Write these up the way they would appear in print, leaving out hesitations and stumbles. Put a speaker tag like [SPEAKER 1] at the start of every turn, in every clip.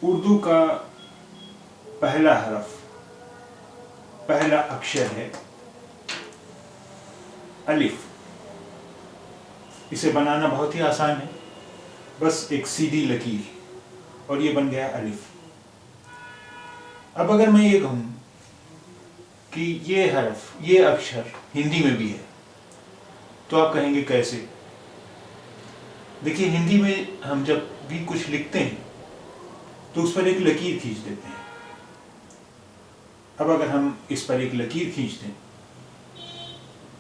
[SPEAKER 1] उर्दू का पहला हरफ, पहला अक्षर है अलिफ। इसे बनाना बहुत ही आसान है, बस एक सीधी लकीर और ये बन गया अलिफ। अब अगर मैं ये कहूँ कि ये हरफ, ये अक्षर हिंदी में भी है, तो आप कहेंगे कैसे? देखिए, हिंदी में हम जब भी कुछ लिखते हैं तो उस पर एक लकीर खींच देते हैं। अब अगर हम इस पर एक लकीर खींच दें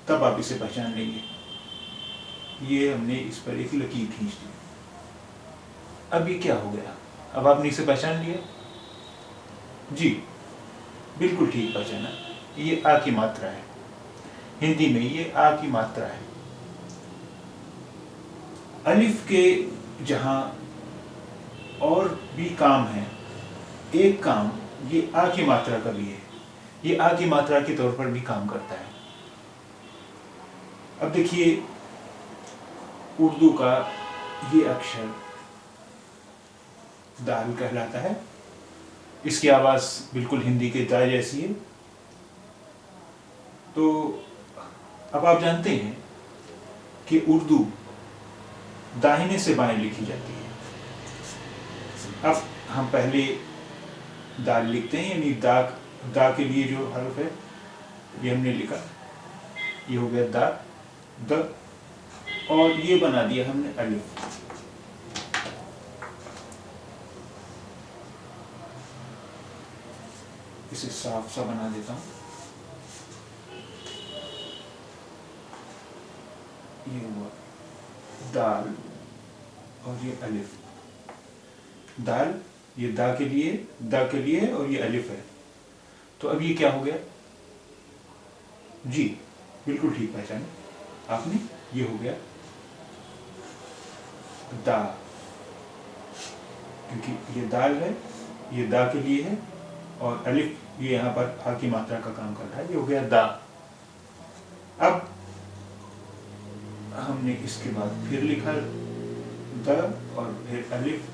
[SPEAKER 1] तब आप इसे पहचान लेंगे। ये हमने इस पर एक लकीर खींच दी। अब ये क्या हो गया? अब आपने इसे पहचान लिया? जी, बिल्कुल ठीक पहचाना। ये आ की मात्रा है। हिंदी में ये आ की मात्रा है। अलिफ के जहाँ और भी काम है, एक काम ये आ की मात्रा का भी है। ये आ की मात्रा के तौर पर भी काम करता है। अब देखिए, उर्दू का ये अक्षर दाल कहलाता है। इसकी आवाज़ बिल्कुल हिंदी के दा जैसी है। तो अब आप जानते हैं कि उर्दू दाहिने से बाएं लिखी जाती है। अब हम पहले दाल लिखते हैं, यानी दा के लिए जो हर्फ है ये हमने लिखा, ये हो गया दा, द, और ये बना दिया हमने अलिफ। इसे साफ सा बना देता हूं। ये हुआ दाल और ये अलिफ। दाल ये दा के लिए है और ये अलिफ है। तो अब ये क्या हो गया? जी, बिल्कुल ठीक पहचाने आपने। ये हो गया दा, क्योंकि ये दाल है, ये दा के लिए है, और अलिफ ये यहाँ पर हा की मात्रा का काम कर रहा है। ये हो गया दा। अब हमने इसके बाद फिर लिखा द और फिर अलिफ।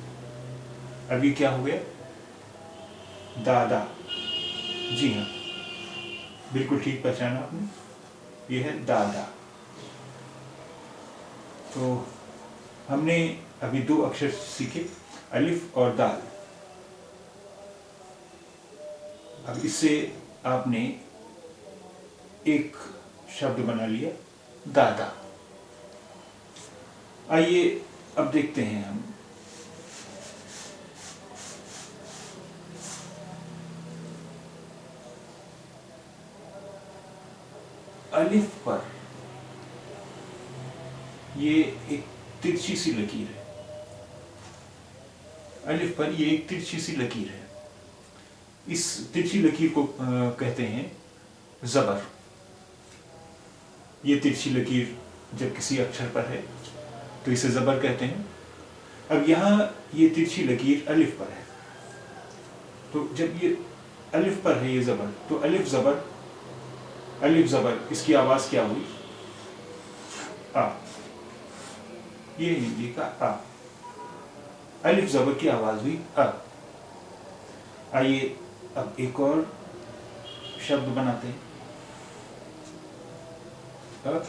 [SPEAKER 1] अब ये क्या हो गया? दादा। जी हाँ, बिल्कुल ठीक पहचाना आपने। ये है दादा। तो हमने अभी दो अक्षर सीखे, अलिफ और दाल। अब इससे आपने एक शब्द बना लिया, दादा। आइए अब देखते हैं हम अलिफ पर ये एक तिरछी सी लकीर है। अलिफ पर ये एक तिरछी सी लकीर है। इस तिरछी लकीर को कहते हैं ज़बर। ये तिरछी लकीर जब किसी अक्षर पर है तो इसे ज़बर कहते हैं। अब यहाँ ये तिरछी लकीर अलिफ पर है, तो जब ये अलिफ पर है ये ज़बर, तो अलिफ ज़बर, इसकी आवाज़ क्या हुई? आ। ये हिंदी का आ। अलिफ ज़बर की आवाज़ हुई आ। आइए अब एक और शब्द बनाते हैं, अ,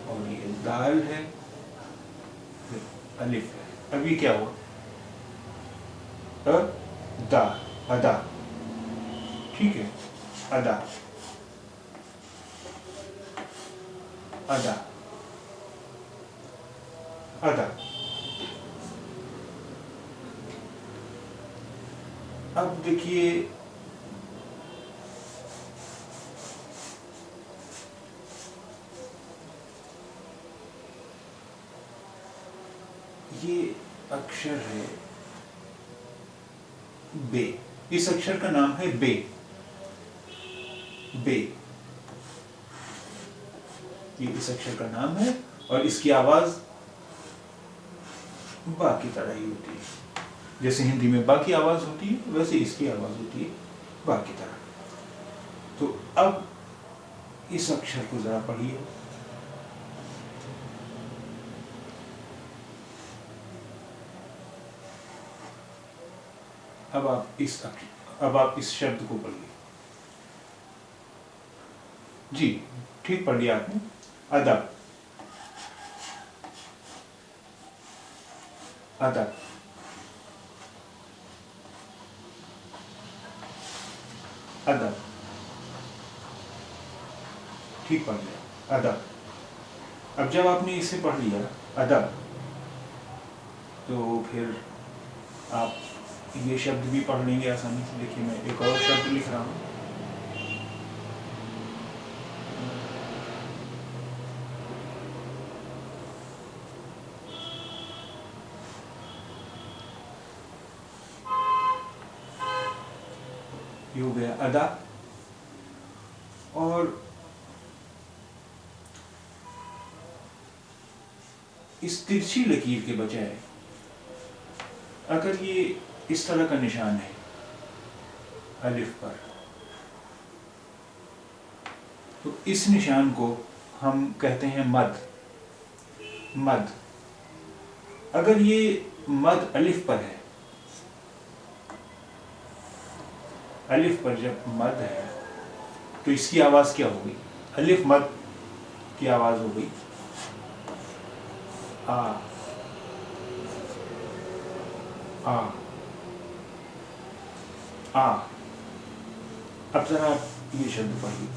[SPEAKER 1] और ये दाल है, फिर अलिफ है। अब ये क्या हुआ? अ, दा, अदा। ठीक है, अदा, अदा, अदा। अब देखिए, ये अक्षर है बे। इस अक्षर का नाम है बे। बे, ये इस अक्षर का नाम है और इसकी आवाज बा की तरह ही होती है। जैसे हिंदी में बा की आवाज होती है, वैसे इसकी आवाज होती है बा की तरह। तो अब इस अक्षर को जरा पढ़िए। अब आप इस शब्द को पढ़िए। जी, ठीक पढ़ लिया आपने। अदब, अदब, अदब, ठीक पढ़ लिया, अदब। अब जब आपने इसे पढ़ लिया अदब, तो फिर आप ये शब्द भी पढ़ लेंगे आसानी से। देखिए मैं एक और शब्द लिख रहा हूँ। ये हो गया अदा। और इस तिरछी लकीर के बजाय अगर ये इस तरह का निशान है अलिफ पर, तो इस निशान को हम कहते हैं मद। मद, अगर ये मद अलिफ पर है, अलिफ पर जब मद है तो इसकी आवाज क्या होगी? अलिफ मद की आवाज हो गई आ, आ, आ। अब जरा आप ये शब्द पढ़िए।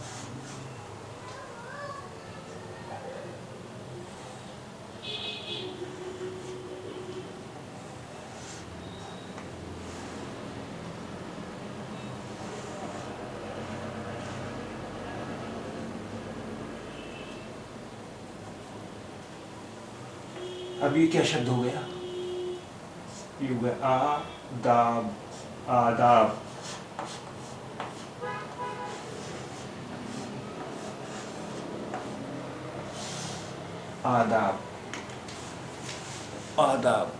[SPEAKER 1] अब ये क्या शब्द हो गया? ये हो गया आदाब, आदाब। आदाब, आदाब।